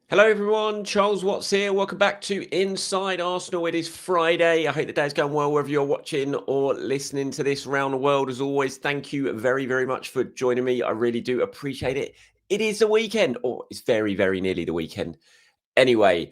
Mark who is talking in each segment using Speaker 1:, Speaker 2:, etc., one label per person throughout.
Speaker 1: Hello, everyone. Charles Watts here. Welcome back to Inside Arsenal. It is Friday. I hope the day's going well wherever you're watching or listening to this around the world. As always, thank you very, very much for joining me. I really do appreciate it. It is the weekend, or it's very, very nearly the weekend. Anyway,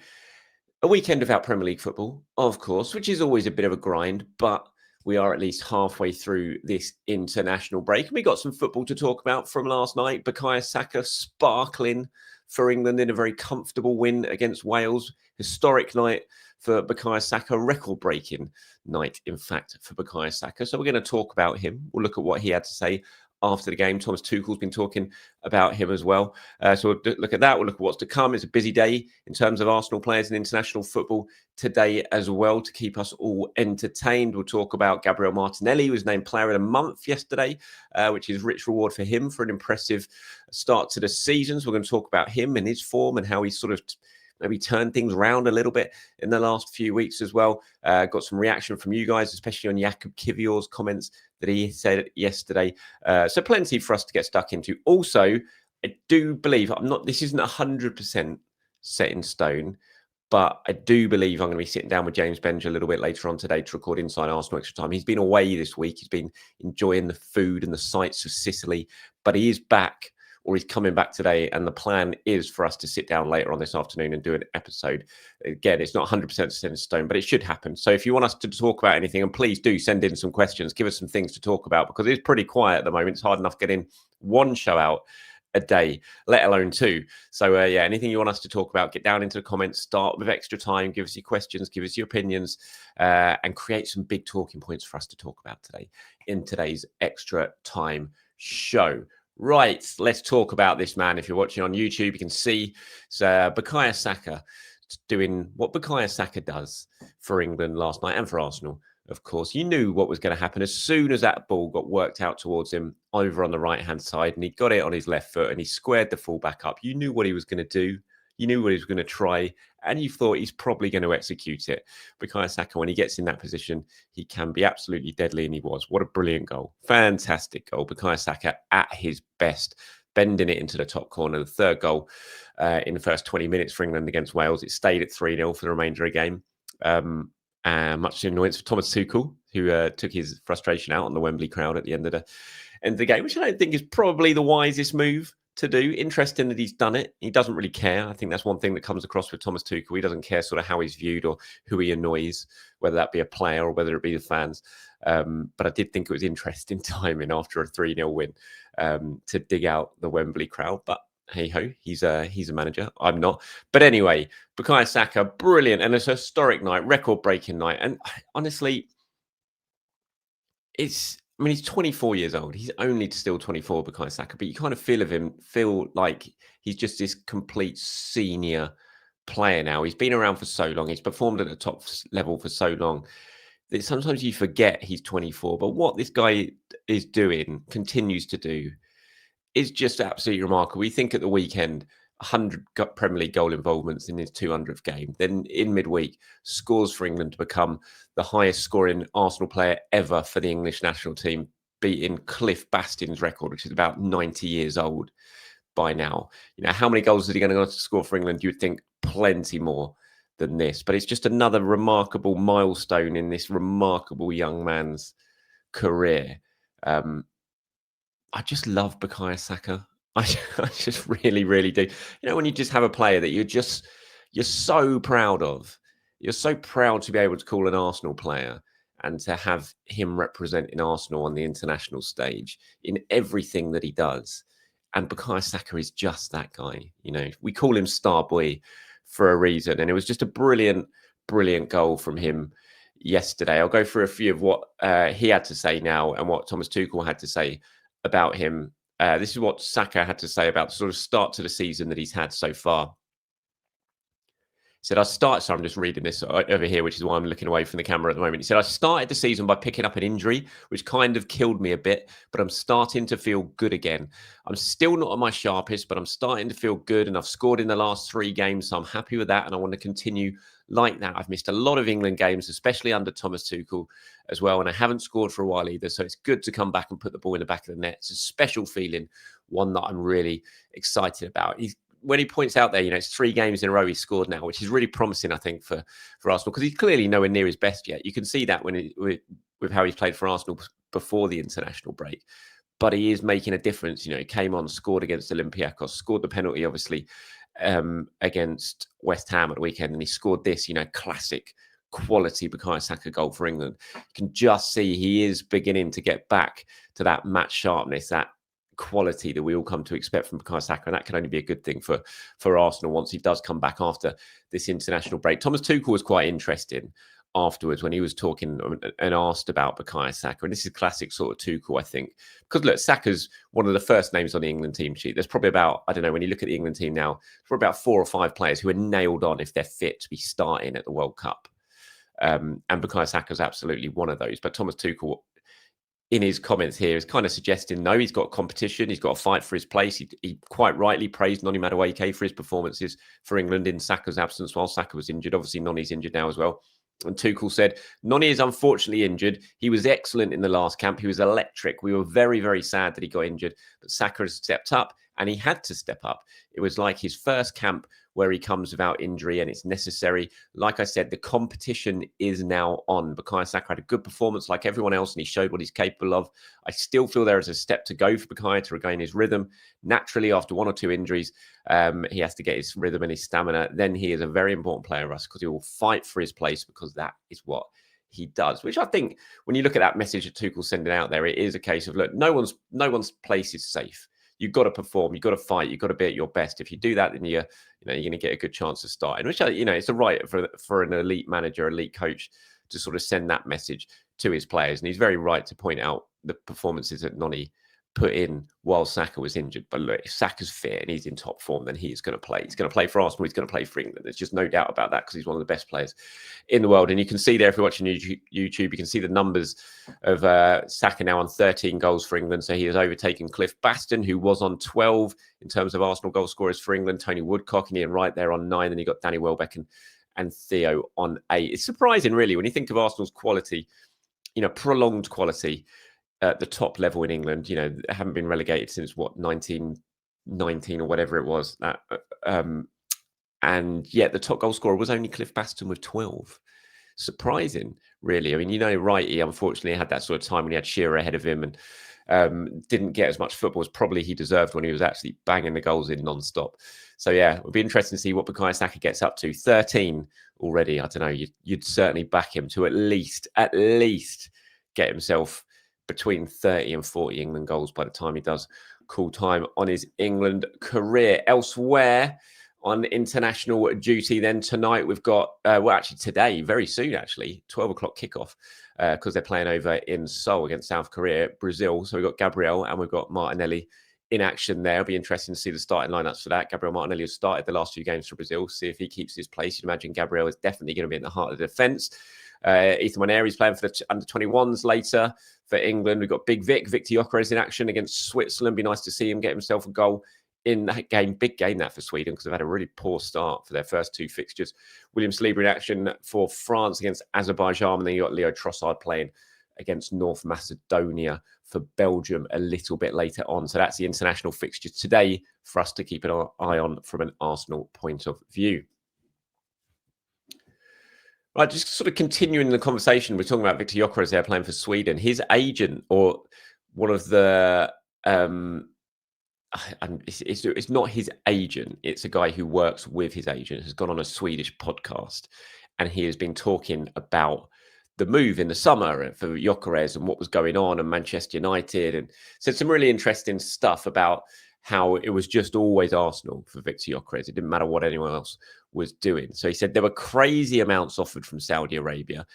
Speaker 1: a weekend without Premier League football, of course, which is always a bit of a grind, but we are at least halfway through this international break. And we got some football to talk about from last night. Bukayo Saka sparkling for England in a very comfortable win against Wales. Historic night for Bukayo Saka, record-breaking night, in fact, for Bukayo Saka. So we're going to talk about him. We'll look at what he had to say after the game. Thomas Tuchel's been talking about him as well. So we'll look at that. We'll look at what's to come. It's a busy day in terms of Arsenal players in international football today as well to keep us all entertained. We'll talk about Gabriel Martinelli, who was named Player of the Month yesterday, which is rich reward for him for an impressive start to the season. So we're going to talk about him and his form and how he sort of maybe turned things around a little bit in the last few weeks as well. Got some reaction from you guys, especially on Jakub Kivior's comments that he said yesterday. So plenty for us to get stuck into. Also, I do believe this isn't 100% set in stone, but I do believe I'm going to be sitting down with James Benge a little bit later on today to record Inside Arsenal Extra Time. He's been away this week. He's been enjoying the food and the sights of Sicily, but he is back, or he's coming back today, and the plan is for us to sit down later on this afternoon and do an episode. Again, it's not 100% set in stone, but it should happen. So if you want us to talk about anything, and please do send in some questions, give us some things to talk about, because it's pretty quiet at the moment. It's hard enough getting one show out a day, let alone two. So yeah, anything you want us to talk about, get down into the comments, start with extra time, give us your questions, give us your opinions, and create some big talking points for us to talk about today in today's extra time show. Right, let's talk about this man. If you're watching on YouTube, you can see Bukayo Saka doing what Bukayo Saka does for England last night and for Arsenal. Of course, you knew what was going to happen as soon as that ball got worked out towards him over on the right-hand side, and he got it on his left foot and he squared the fullback up. You knew what he was going to do. You knew what he was going to try, and you thought he's probably going to execute it. Bukayo Saka, when he gets in that position, he can be absolutely deadly, and he was. What a brilliant goal. Fantastic goal. Bukayo Saka at his best, bending it into the top corner. The third goal in the first 20 minutes for England against Wales. It stayed at 3-0 for the remainder of the game. Much annoyance for Thomas Tuchel, who took his frustration out on the Wembley crowd at the end of the game, which I don't think is probably the wisest move to do. Interesting that he's done it. He doesn't really care. I think that's one thing that comes across with Thomas Tuchel. He doesn't care sort of how he's viewed or who he annoys, whether that be a player or whether it be the fans. But I did think it was interesting timing after a 3-0 win to dig out the Wembley crowd. But hey ho, he's a manager. I'm not. But anyway, Bukayo Saka, brilliant, and it's a historic night, record-breaking night. And honestly, he's 24 years old. He's only still 24, Bukayo Saka, but you kind of feel like he's just this complete senior player now. He's been around for so long. He's performed at the top level for so long that sometimes you forget he's 24. But what this guy is doing, continues to do, is just absolutely remarkable. We think at the weekend, 100 Premier League goal involvements in his 200th game. Then in midweek, scores for England to become the highest scoring Arsenal player ever for the English national team, beating Cliff Bastin's record, which is about 90 years old by now. You know, how many goals is he going to score for England? You would think plenty more than this. But it's just another remarkable milestone in this remarkable young man's career. I just love Bukayo Saka. I just really, really do. You know, when you just have a player that you're so proud of. You're so proud to be able to call an Arsenal player and to have him representing Arsenal on the international stage in everything that he does. And Bukayo Saka is just that guy. You know, we call him Star Boy for a reason. And it was just a brilliant, brilliant goal from him yesterday. I'll go through a few of what he had to say now and what Thomas Tuchel had to say about him. This is what Saka had to say about the sort of start to the season that he's had so far. He said, so I'm just reading this over here, which is why I'm looking away from the camera at the moment. He said, I started the season by picking up an injury, which kind of killed me a bit, but I'm starting to feel good again. I'm still not at my sharpest, but I'm starting to feel good, and I've scored in the last 3 games, so I'm happy with that, and I want to continue like that. I've missed a lot of England games, especially under Thomas Tuchel as well, and I haven't scored for a while either, so it's good to come back and put the ball in the back of the net. It's a special feeling, one that I'm really excited about. He's when he points out there, it's 3 games in a row he scored now, which is really promising, I think, for Arsenal, because he's clearly nowhere near his best yet. You can see that with how he's played for Arsenal before the international break. But he is making a difference. He came on, scored against Olympiacos, scored the penalty, obviously, against West Ham at the weekend, and he scored this, classic quality Bukayo Saka goal for England. You can just see he is beginning to get back to that match sharpness, that quality that we all come to expect from Bukayo Saka, and that can only be a good thing for Arsenal once he does come back after this international break. Thomas Tuchel was quite interesting afterwards when he was talking and asked about Bukayo Saka, and this is classic sort of Tuchel, I think, because look, Saka's one of the first names on the England team sheet. There's probably about, I don't know, when you look at the England team now, for about 4 or 5 players who are nailed on if they're fit to be starting at the World Cup. And Bukayo Saka is absolutely one of those. But Thomas Tuchel, in his comments here, is kind of suggesting, no, he's got competition. He's got to fight for his place. He quite rightly praised Noni Madueke for his performances for England in Saka's absence while Saka was injured. Obviously, Noni's injured now as well. And Tuchel said, Noni is unfortunately injured. He was excellent in the last camp. He was electric. We were very, very sad that he got injured. But Saka has stepped up, and he had to step up. It was like his first camp where he comes without injury, and it's necessary. Like I said, the competition is now on. Bukayo Saka had a good performance like everyone else, and he showed what he's capable of. I still feel there is a step to go for Bukayo to regain his rhythm. Naturally, after 1 or 2 injuries, he has to get his rhythm and his stamina. Then he is a very important player, Russ, because he will fight for his place, because that is what he does. Which I think, when you look at that message that Tuchel's sending out there, it is a case of, look, no one's place is safe. You've got to perform. You've got to fight. You've got to be at your best. If you do that, then you're going to get a good chance of starting. Which, it's a right for an elite manager, elite coach, to sort of send that message to his players. And he's very right to point out the performances that Noni put in while Saka was injured. But look, if Saka's fit and he's in top form, then he is going to play. He's going to play for Arsenal. He's going to play for England. There's just no doubt about that, because he's one of the best players in the world. And you can see there, if you're watching YouTube, you can see the numbers of Saka now on 13 goals for England. So he has overtaken Cliff Baston, who was on 12 in terms of Arsenal goal scorers for England. Tony Woodcock and Ian Wright there on 9. Then you got Danny Welbeck and Theo on 8. It's surprising, really, when you think of Arsenal's quality, prolonged quality at the top level in England. Haven't been relegated since 1919 or whatever it was. And yet the top goal scorer was only Cliff Baston with 12. Surprising, really. I mean, Wright, he unfortunately had that sort of time when he had Shearer ahead of him and didn't get as much football as probably he deserved when he was actually banging the goals in non-stop. So yeah, it'll be interesting to see what Bukayo Saka gets up to. 13 already. I don't know. You'd certainly back him to at least get himself between 30 and 40 England goals by the time he does call time on his England career. Elsewhere on international duty, then tonight we've got, actually today, very soon actually, 12 o'clock kickoff, because they're playing over in Seoul against South Korea, Brazil. So we've got Gabriel and we've got Martinelli in action there. It'll be interesting to see the starting lineups for that. Gabriel Martinelli has started the last 2 games for Brazil. See if he keeps his place. You'd imagine Gabriel is definitely going to be in the heart of the defence. Ethan Waneri's playing for the under-21s later for England. We've got Big Victor Gyokeres in action against Switzerland. Be nice to see him get himself a goal in that game. Big game that for Sweden, because they've had a really poor start for their first 2 fixtures. William Saliba in action for France against Azerbaijan. And then you got Leo Trossard playing against North Macedonia for Belgium a little bit later on. So that's the international fixtures today for us to keep an eye on from an Arsenal point of view. Right, just sort of continuing the conversation, we're talking about Victor Gyokeres there playing for Sweden. His agent, or one of the, it's not his agent, it's a guy who works with his agent, has gone on a Swedish podcast, and he has been talking about the move in the summer for Gyokeres and what was going on, and Manchester United, and said some really interesting stuff about how it was just always Arsenal for Victor Gyokeres. It didn't matter what anyone else was doing. So he said there were crazy amounts offered from Saudi Arabia.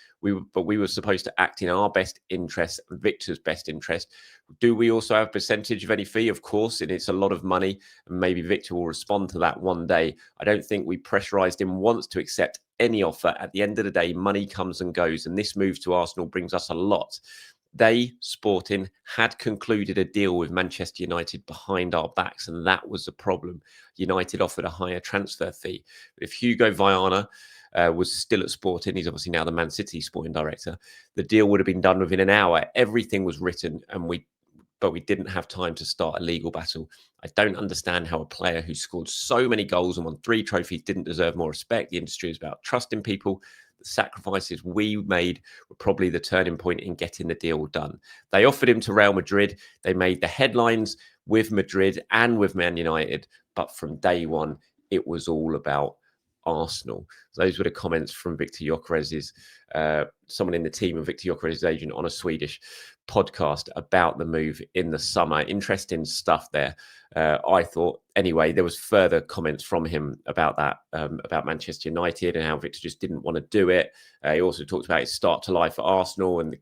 Speaker 1: But we were supposed to act in our best interest, Victor's best interest. Do we also have a percentage of any fee? Of course, and it's a lot of money. And maybe Victor will respond to that one day. I don't think we pressurized him once to accept any offer. At the end of the day, money comes and goes. And this move to Arsenal brings us a lot. They, Sporting, had concluded a deal with Manchester United behind our backs, and that was the problem. United offered a higher transfer fee. If Hugo Viana was still at Sporting, he's obviously now the Man City sporting director, the deal would have been done within an hour. Everything was written, and we but we didn't have time to start a legal battle. I don't understand how a player who scored so many goals and won 3 trophies didn't deserve more respect. The industry is about trusting people. The sacrifices we made were probably the turning point in getting the deal done. They offered him to Real Madrid. They made the headlines with Madrid and with Man United, but from day one, it was all about Arsenal. Those were the comments from Victor Gyokeres, someone in the team and Victor Gyokeres' agent, on a Swedish podcast about the move in the summer. Interesting stuff there. I thought. Anyway, there was further comments from him about that, about Manchester United and how Victor just didn't want to do it. He also talked about his start to life at Arsenal, and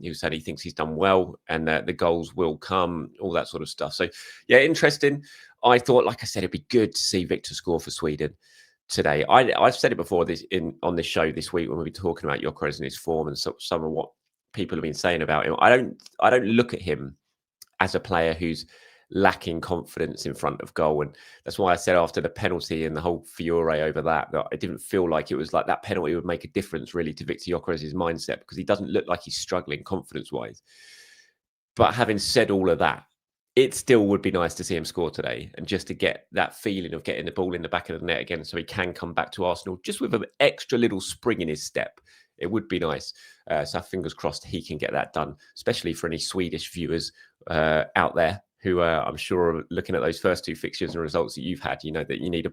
Speaker 1: he said he thinks he's done well and that the goals will come, all that sort of stuff. So, yeah, interesting. I thought, like I said, it'd be good to see Victor score for Sweden today. I've said it before on this show this week when we were talking about Gyokeres and his form and some of what people have been saying about him. I don't look at him as a player who's lacking confidence in front of goal, and that's why I said after the penalty and the whole furore over that I didn't feel like it was like that penalty would make a difference really to Victor Gyokeres' mindset, because he doesn't look like he's struggling confidence wise. But having said all of that, it still would be nice to see him score today, and just to get that feeling of getting the ball in the back of the net again so he can come back to Arsenal just with an extra little spring in his step. It would be nice. So fingers crossed he can get that done, especially for any Swedish viewers out there who I'm sure are looking at those first 2 fixtures and results that you've had. You know that you need a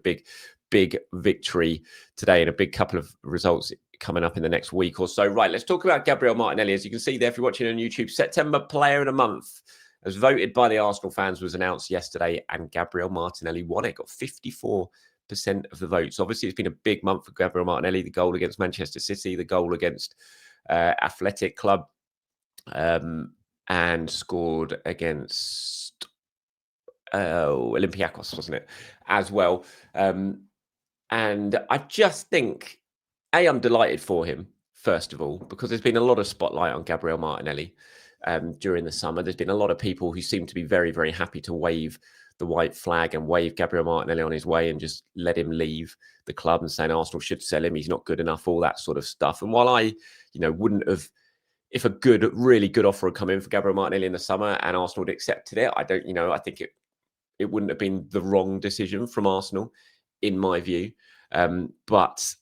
Speaker 1: big victory today and a big couple of results coming up in the next week or so. Right, let's talk about Gabriel Martinelli. As you can see there, if you're watching on YouTube, September Player of the Month, as voted by the Arsenal fans, was announced yesterday, and Gabriel Martinelli won it, got 54% of the votes. Obviously, it's been a big month for Gabriel Martinelli. The goal against Manchester City, the goal against Athletic Club, and scored against Olympiacos, wasn't it, as well. And I just think, I'm delighted for him, first of all, because there's been a lot of spotlight on Gabriel Martinelli during the summer. There's been a lot of people who seem to be very, very happy to wave the white flag and wave Gabriel Martinelli on his way and just let him leave the club, and saying Arsenal should sell him, he's not good enough, all that sort of stuff. And while I, wouldn't have, if a really good offer had come in for Gabriel Martinelli in the summer and Arsenal had accepted it, I think it wouldn't have been the wrong decision from Arsenal, in my view. But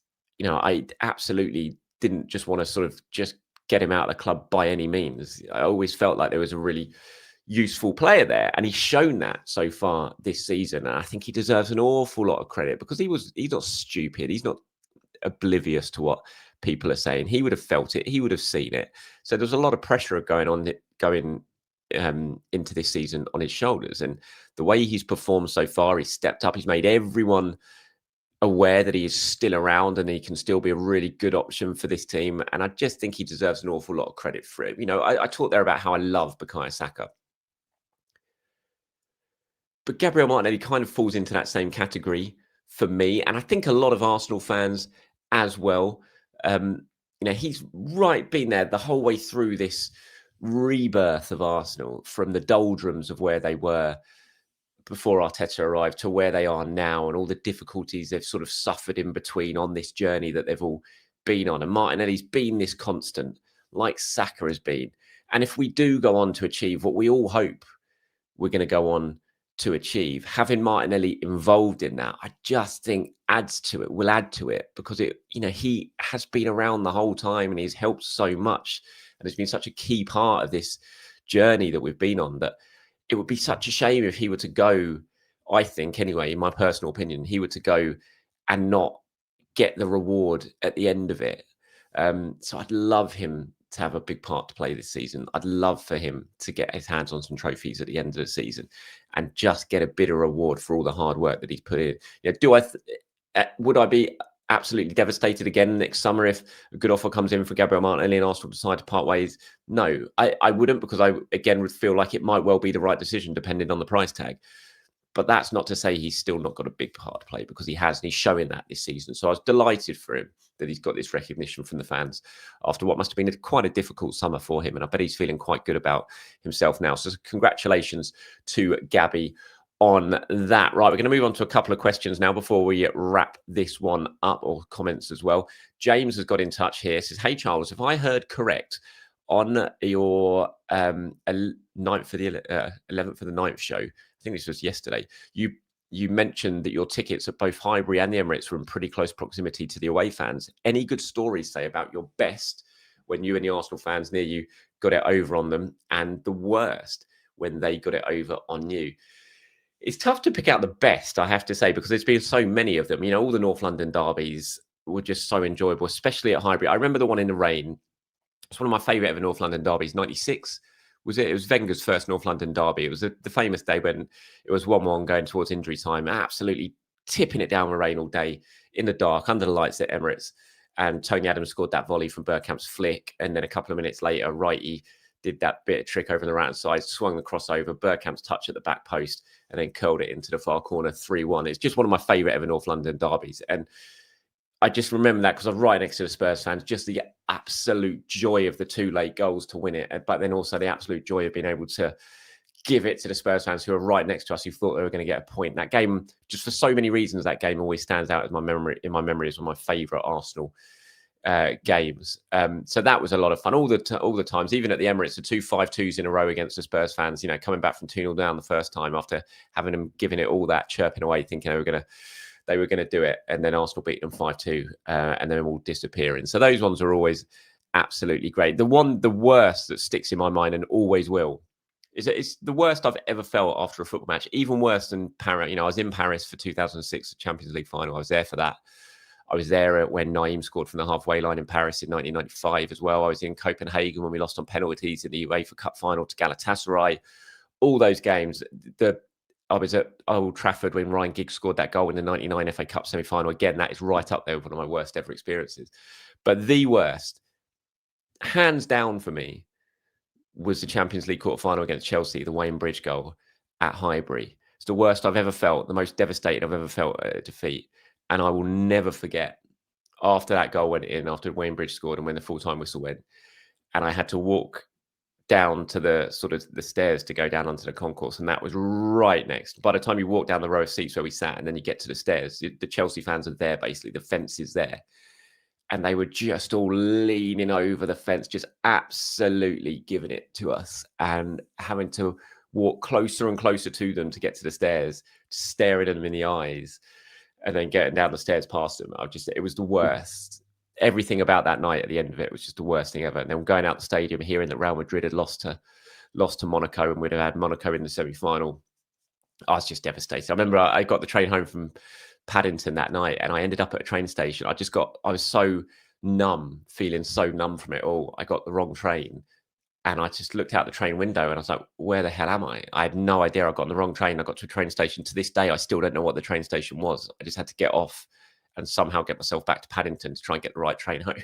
Speaker 1: I absolutely didn't just want to sort of just get him out of the club by any means. I always felt like there was a really useful player there, and he's shown that so far this season. And I think he deserves an awful lot of credit, because he's not stupid. He's not oblivious to what people are saying. He would have felt it. He would have seen it. So there's a lot of pressure going into this season on his shoulders. And the way he's performed so far, he's stepped up. He's made everyone aware that he is still around and he can still be a really good option for this team. And I just think he deserves an awful lot of credit for it. I talked there about how I love Bukayo Saka, but Gabriel Martinelli kind of falls into that same category for me. And I think a lot of Arsenal fans as well. He's been there the whole way through this rebirth of Arsenal, from the doldrums of where they were before Arteta arrived to where they are now, and all the difficulties they've sort of suffered in between on this journey that they've all been on. And Martinelli's been this constant, like Saka has been. And if we do go on to achieve what we all hope we're going to go on to achieve, having Martinelli involved in that, I just think will add to it, because he has been around the whole time and he's helped so much, and has been such a key part of this journey that we've been on, that it would be such a shame if he were to go, I think anyway, in my personal opinion, he were to go and not get the reward at the end of it. So I'd love him to have a big part to play this season. I'd love for him to get his hands on some trophies at the end of the season and just get a bit of reward for all the hard work that he's put in. Would I be absolutely devastated again next summer if a good offer comes in for Gabriel Martinelli and Arsenal decide to part ways? No, I wouldn't, because I, again, would feel like it might well be the right decision depending on the price tag. But that's not to say he's still not got a big part to play, because he has, and he's showing that this season. So I was delighted for him that he's got this recognition from the fans after what must have been quite a difficult summer for him. And I bet he's feeling quite good about himself now. So congratulations to Gabby on that. Right, we're going to move on to a couple of questions now before we wrap this one up, or comments as well. James has got in touch here, says, "Hey Charles, if I heard correct, on your 9th for the 11th for the 9th show. I think this was yesterday. You mentioned that your tickets at both Highbury and the Emirates were in pretty close proximity to the away fans. Any good stories, say, about your best when you and the Arsenal fans near you got it over on them, and the worst when they got it over on you? It's tough to pick out the best, I have to say, because there's been so many of them. You know, all the North London derbies were just so enjoyable, especially at Highbury. I remember the one in the rain. It's one of my favourite ever North London derbies. 96 was it? It was Wenger's first North London derby. It was the famous day when it was 1-1 going towards injury time, absolutely tipping it down with rain all day in the dark under the lights at Emirates. And Tony Adams scored that volley from Bergkamp's flick. And then a couple of minutes later, Wrighty did that bit of trick over the right side, swung the crossover, Bergkamp's touch at the back post, and then curled it into the far corner, 3-1. It's just one of my favourite ever North London derbies. And I just remember that because I'm right next to the Spurs fans, just the absolute joy of the 2 late goals to win it, but then also the absolute joy of being able to give it to the Spurs fans who are right next to us, who thought they were going to get a point. That game, just for so many reasons, that game always stands out in my memory as one of my favourite Arsenal games. So that was a lot of fun all the times, even at the Emirates, the 2 5-2s in a row against the Spurs fans, you know, coming back from 2-0 down the first time after having them giving it all that, chirping away, thinking they were going to do it, and then Arsenal beat them 5-2, and then all disappearing. So those ones are always absolutely great. The worst that sticks in my mind and always will is that it's the worst I've ever felt after a football match, even worse than Paris. You know, I was in Paris for 2006, the Champions League final. I was there for that. I was there when Naeem scored from the halfway line in Paris in 1995 as well. I was in Copenhagen when we lost on penalties in the UEFA Cup final to Galatasaray. All those games, I was at Old Trafford when Ryan Giggs scored that goal in the 99 FA Cup semi-final. Again, that is right up there with one of my worst ever experiences. But the worst, hands down for me, was the Champions League quarter-final against Chelsea, the Wayne Bridge goal at Highbury. It's the worst I've ever felt, the most devastated I've ever felt at a defeat. And I will never forget, after that goal went in, after Wayne Bridge scored and when the full-time whistle went, and I had to walk down to the sort of the stairs to go down onto the concourse, and that was right next. By the time you walk down the row of seats where we sat, and then you get to the stairs, the Chelsea fans are there, basically, the fence is there, and they were just all leaning over the fence, just absolutely giving it to us, and having to walk closer and closer to them to get to the stairs, staring at them in the eyes, and then getting down the stairs past them. It was the worst. Everything about that night at the end of it was just the worst thing ever. And then going out the stadium, hearing that Real Madrid had lost to Monaco, and we'd have had Monaco in the semi-final, I was just devastated. I remember I got the train home from Paddington that night, and I ended up at a train station. I was so numb, feeling so numb from it all. I got the wrong train, and I just looked out the train window, and I was like, where the hell am I? I had no idea. I got on the wrong train. I got to a train station. To this day, I still don't know what the train station was. I just had to get off and somehow get myself back to Paddington to try and get the right train home.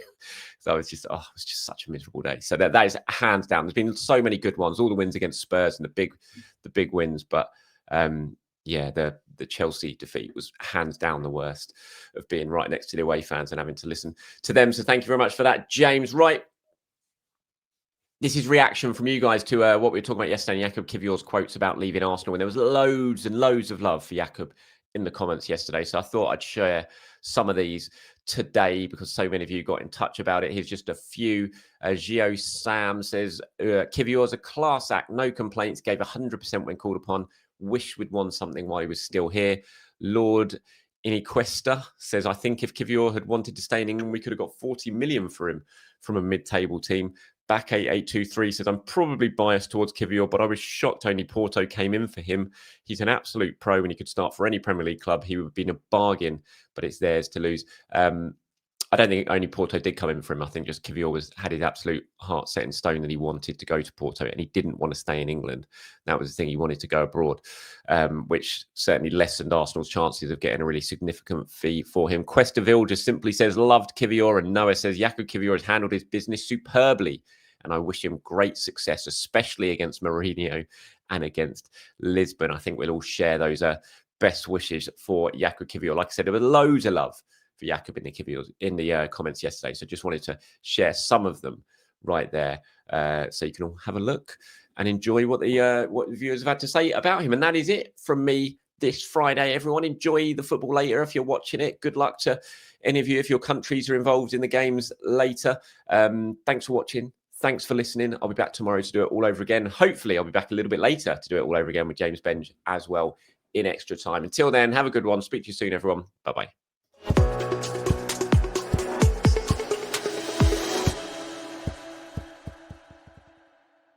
Speaker 1: So it was just such a miserable day. So that is hands down. There's been so many good ones, all the wins against Spurs and the big wins. But the Chelsea defeat was hands down the worst, of being right next to the away fans and having to listen to them. So thank you very much for that, James. Right. This is reaction from you guys to what we were talking about yesterday, Jakub Kiwior's quotes about leaving Arsenal. And there was loads and loads of love for Jakub in the comments yesterday. So I thought I'd share some of these today because so many of you got in touch about it. Here's just a few. Gio Sam says, Kiwior's a class act, no complaints, gave 100% when called upon. Wish we'd won something while he was still here. Lord Iniquesta says, I think if Kiwior had wanted to stay in England, we could have got 40 million for him from a mid-table team. Back 8823 says, I'm probably biased towards Kiwior, but I was shocked only Porto came in for him. He's an absolute pro and he could start for any Premier League club. He would have been a bargain, but it's theirs to lose. I don't think only Porto did come in for him. I think just Kiwior had his absolute heart set in stone that he wanted to go to Porto and he didn't want to stay in England. That was the thing. He wanted to go abroad, which certainly lessened Arsenal's chances of getting a really significant fee for him. Questerville just simply says, loved Kiwior. And Noah says, Jakub Kiwior has handled his business superbly. And I wish him great success, especially against Mourinho and against Lisbon. I think we'll all share those best wishes for Jakub Kiwior. Like I said, there was loads of love for Jakub in the comments yesterday. So just wanted to share some of them right there, so you can all have a look and enjoy what the viewers have had to say about him. And that is it from me this Friday. Everyone, enjoy the football later if you're watching it. Good luck to any of you if your countries are involved in the games later. Thanks for watching. Thanks for listening. I'll be back tomorrow to do it all over again. Hopefully, I'll be back a little bit later to do it all over again with James Benge as well in extra time. Until then, have a good one. Speak to you soon, everyone. Bye-bye.